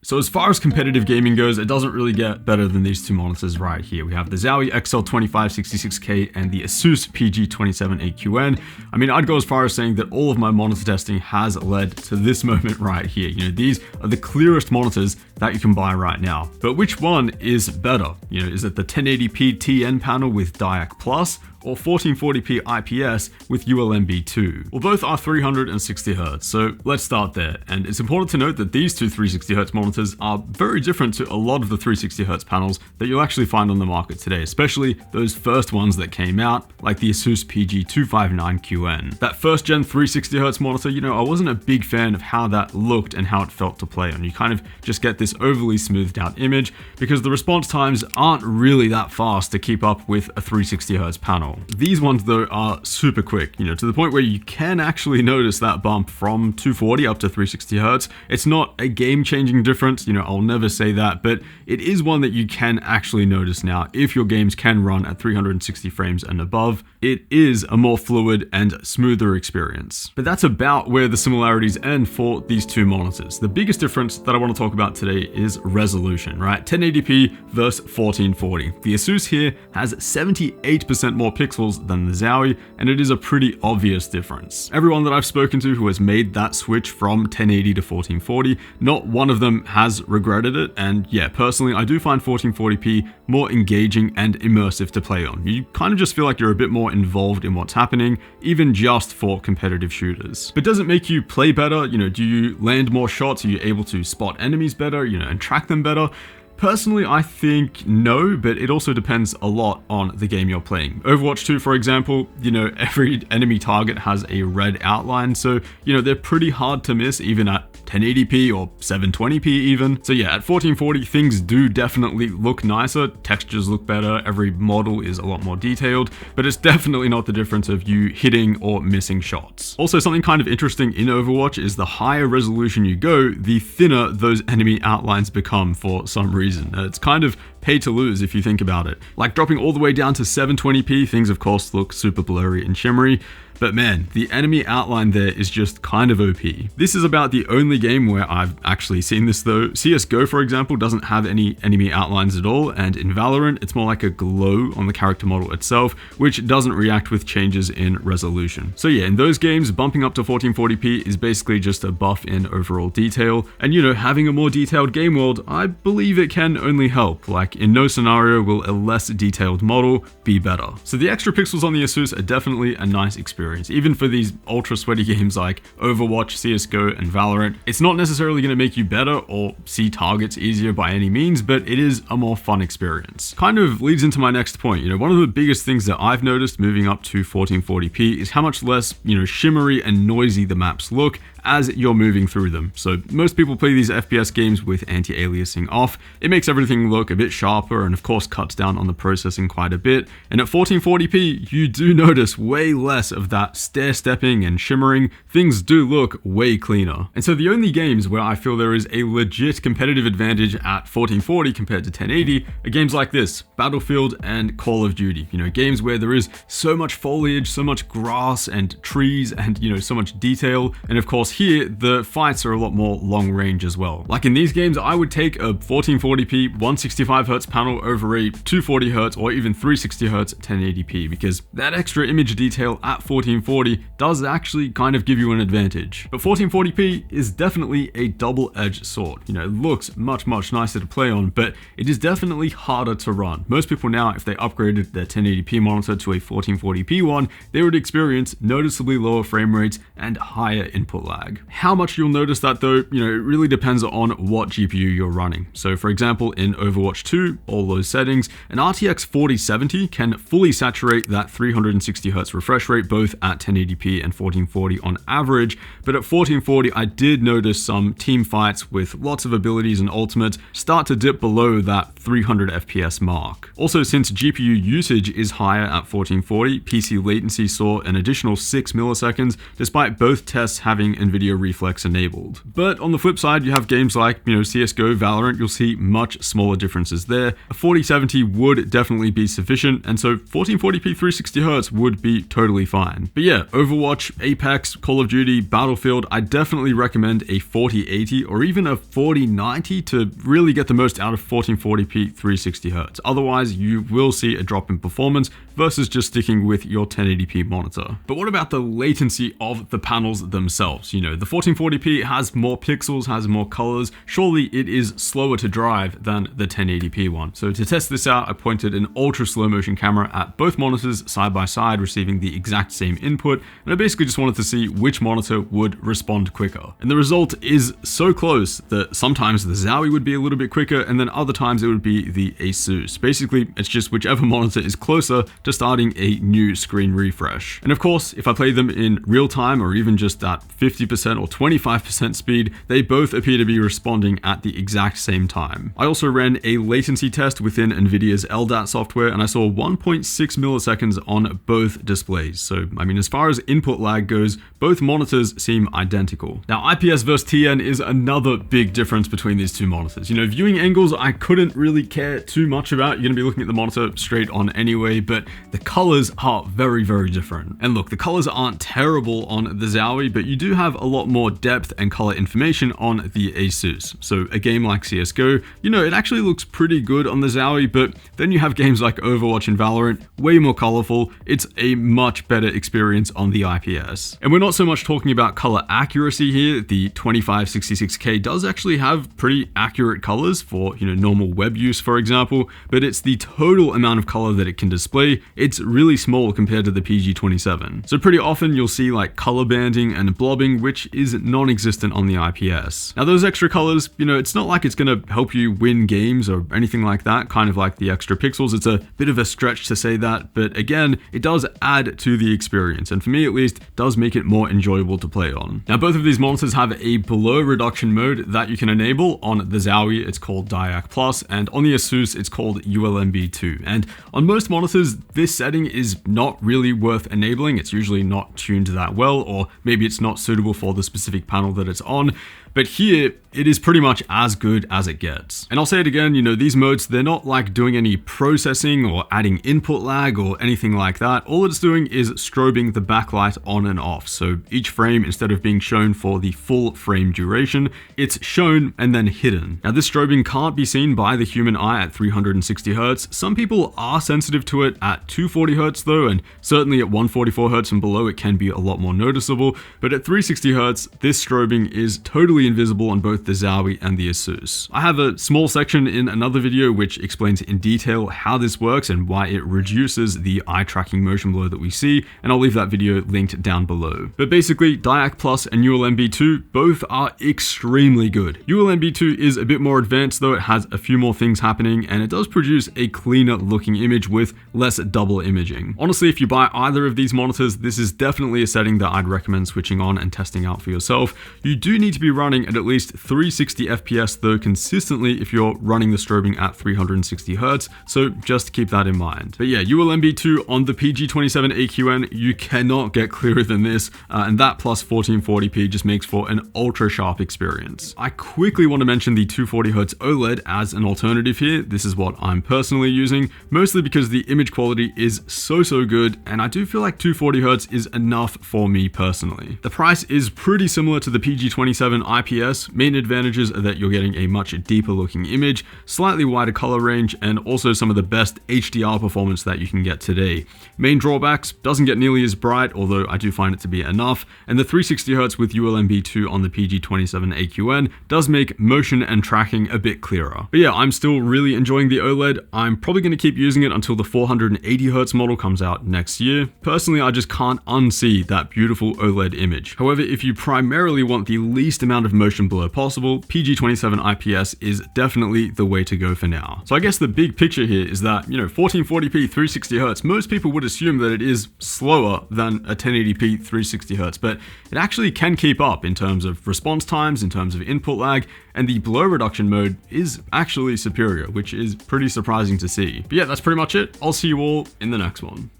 So as far as competitive gaming goes, it doesn't really get better than these two monitors right here. We have the Zowie XL2566K and the ASUS PG27AQN. I mean, I'd go as far as saying that all of my monitor testing has led to this moment right here. You know, these are the clearest monitors that you can buy right now. But which one is better? You know, is it the 1080p TN panel with DIAC Plus, or 1440p IPS with ULMB2? Well, both are 360Hz, so let's start there. And it's important to note that these two 360Hz monitors are very different to a lot of the 360Hz panels that you'll actually find on the market today, especially those first ones that came out, like the ASUS PG259QN. That first gen 360Hz monitor, you know, I wasn't a big fan of how that looked and how it felt to play on. You kind of just get this overly smoothed out image because the response times aren't really that fast to keep up with a 360Hz panel. These ones though are super quick, you know, to the point where you can actually notice that bump from 240 up to 360Hz. It's not a game-changing difference, you know, I'll never say that, but it is one that you can actually notice now if your games can run at 360 frames and above. It is a more fluid and smoother experience. But that's about where the similarities end for these two monitors. The biggest difference that I want to talk about today is resolution, right? 1080p versus 1440. The ASUS here has 78% more pixels than the Zowie, and it is a pretty obvious difference. Everyone that I've spoken to who has made that switch from 1080 to 1440, not one of them has regretted it, and yeah, personally, I do find 1440p more engaging and immersive to play on. You kind of just feel like you're a bit more involved in what's happening, even just for competitive shooters. But does it make you play better? You know, do you land more shots? Are you able to spot enemies better, you know, and track them better? Personally, I think no, but it also depends a lot on the game you're playing. Overwatch 2, for example, you know, every enemy target has a red outline, so, you know, they're pretty hard to miss even at 1080p or 720p even. So yeah, at 1440, things do definitely look nicer, textures look better, every model is a lot more detailed, but it's definitely not the difference of you hitting or missing shots. Also, something kind of interesting in Overwatch is the higher resolution you go, the thinner those enemy outlines become for some reason. It's kind of pay to lose if you think about it. Like dropping all the way down to 720p, things of course look super blurry and shimmery, but man, the enemy outline there is just kind of OP. This is about the only game where I've actually seen this though. CSGO, for example, doesn't have any enemy outlines at all, and in Valorant, it's more like a glow on the character model itself, which doesn't react with changes in resolution. So yeah, in those games, bumping up to 1440p is basically just a buff in overall detail, and you know, having a more detailed game world, I believe it can only help. Like, in no scenario will a less detailed model be better. So the extra pixels on the ASUS are definitely a nice experience. Even for these ultra sweaty games like Overwatch, CSGO, and Valorant, it's not necessarily going to make you better or see targets easier by any means, but it is a more fun experience. Kind of leads into my next point. You know, one of the biggest things that I've noticed moving up to 1440p is how much less, you know, shimmery and noisy the maps look as you're moving through them. So most people play these FPS games with anti-aliasing off. It makes everything look a bit sharper and of course cuts down on the processing quite a bit. And at 1440p, you do notice way less of that stair-stepping and shimmering. Things do look way cleaner. And so the only games where I feel there is a legit competitive advantage at 1440 compared to 1080 are games like this, Battlefield and Call of Duty. You know, games where there is so much foliage, so much grass and trees and, you know, so much detail. And of course, here, the fights are a lot more long range as well. Like in these games, I would take a 1440p 165Hz panel over a 240Hz or even 360Hz 1080p because that extra image detail at 1440 does actually kind of give you an advantage. But 1440p is definitely a double-edged sword. You know, it looks much nicer to play on, but it is definitely harder to run. Most people now, if they upgraded their 1080p monitor to a 1440p one, they would experience noticeably lower frame rates and higher input lag. How much you'll notice that though, you know, it really depends on what GPU you're running. So for example, in Overwatch 2, all those settings, an RTX 4070 can fully saturate that 360Hz refresh rate both at 1080p and 1440 on average, but at 1440 I did notice some team fights with lots of abilities and ultimates start to dip below that 300 FPS mark. Also, since GPU usage is higher at 1440, PC latency saw an additional 6 milliseconds despite both tests having NVIDIA Reflex enabled. But on the flip side, you have games like, CSGO, Valorant, you'll see much smaller differences there. A 4070 would definitely be sufficient, and so 1440p 360Hz would be totally fine. But yeah, Overwatch, Apex, Call of Duty, Battlefield, I definitely recommend a 4080 or even a 4090 to really get the most out of 1440p 360Hz. Otherwise, you will see a drop in performance versus just sticking with your 1080p monitor. But what about the latency of the panels themselves? The 1440p has more pixels, has more colors. Surely it is slower to drive than the 1080p one. So to test this out, I pointed an ultra slow motion camera at both monitors side by side, receiving the exact same input. And I basically just wanted to see which monitor would respond quicker. And the result is so close that sometimes the Zowie would be a little bit quicker, and then other times it would be the ASUS. Basically, it's just whichever monitor is closer to starting a new screen refresh. And of course, if I play them in real time or even just at 50% or 25% speed, they both appear to be responding at the exact same time. I also ran a latency test within NVIDIA's LDAT software, and I saw 1.6 milliseconds on both displays. So, as far as input lag goes, both monitors seem identical. Now, IPS versus TN is another big difference between these two monitors. Viewing angles, I couldn't really care too much about. You're gonna be looking at the monitor straight on anyway, but the colors are very, very different. And look, the colors aren't terrible on the Zowie, but you do have a lot more depth and color information on the ASUS. So a game like CSGO, it actually looks pretty good on the Zowie, but then you have games like Overwatch and Valorant, way more colorful. It's a much better experience on the IPS. And we're not so much talking about color accuracy here. The 2566K does actually have pretty accurate colors for, normal web use, for example, but it's the total amount of color that it can display. It's really small compared to the PG27. So pretty often you'll see like color banding and blobbing, which is non-existent on the IPS. Now those extra colors, it's not like it's going to help you win games or anything like that, kind of like the extra pixels. It's a bit of a stretch to say that, but again, it does add to the experience, and for me at least, does make it more enjoyable to play on. Now both of these monitors have a below reduction mode that you can enable. On the Zowie, it's called Diac Plus, and on the ASUS, it's called ULMB2. And on most monitors, this setting is not really worth enabling. It's usually not tuned that well, or maybe it's not suitable for the specific panel that it's on. But here, it is pretty much as good as it gets. And I'll say it again, these modes, they're not like doing any processing or adding input lag or anything like that. All it's doing is strobing the backlight on and off. So each frame, instead of being shown for the full frame duration, it's shown and then hidden. Now this strobing can't be seen by the human eye at 360 Hz. Some people are sensitive to it at 240 Hz though, and certainly at 144 Hz and below, it can be a lot more noticeable. But at 360 Hz, this strobing is totally invisible on both the Zowie and the ASUS. I have a small section in another video which explains in detail how this works and why it reduces the eye tracking motion blur that we see, and I'll leave that video linked down below. But basically, Diac Plus and ULMB2 both are extremely good. ULMB2 is a bit more advanced though, it has a few more things happening, and it does produce a cleaner looking image with less double imaging. Honestly, if you buy either of these monitors, this is definitely a setting that I'd recommend switching on and testing out for yourself. You do need to be running at least 360 FPS though consistently if you're running the strobing at 360 Hz, so just keep that in mind. But yeah, ULMB2 on the PG27AQN, you cannot get clearer than this, and that plus 1440p just makes for an ultra sharp experience. I quickly want to mention the 240 Hz OLED as an alternative here. This is what I'm personally using, mostly because the image quality is so good, and I do feel like 240 Hz is enough for me personally. The price is pretty similar to the PG27 IPS. Main advantages are that you're getting a much deeper looking image, slightly wider color range, and also some of the best HDR performance that you can get today. Main drawbacks, doesn't get nearly as bright, although I do find it to be enough, and the 360 Hz with ULMB2 on the PG27AQN does make motion and tracking a bit clearer. But yeah, I'm still really enjoying the OLED. I'm probably going to keep using it until the 480 Hz model comes out next year. Personally, I just can't unsee that beautiful OLED image. However, if you primarily want the least amount of motion blur possible, PG27 IPS is definitely the way to go for now. So I guess the big picture here is that, 1440p 360 Hz, most people would assume that it is slower than a 1080p 360 Hz, but it actually can keep up in terms of response times, in terms of input lag, and the blur reduction mode is actually superior, which is pretty surprising to see. But yeah, that's pretty much it. I'll see you all in the next one.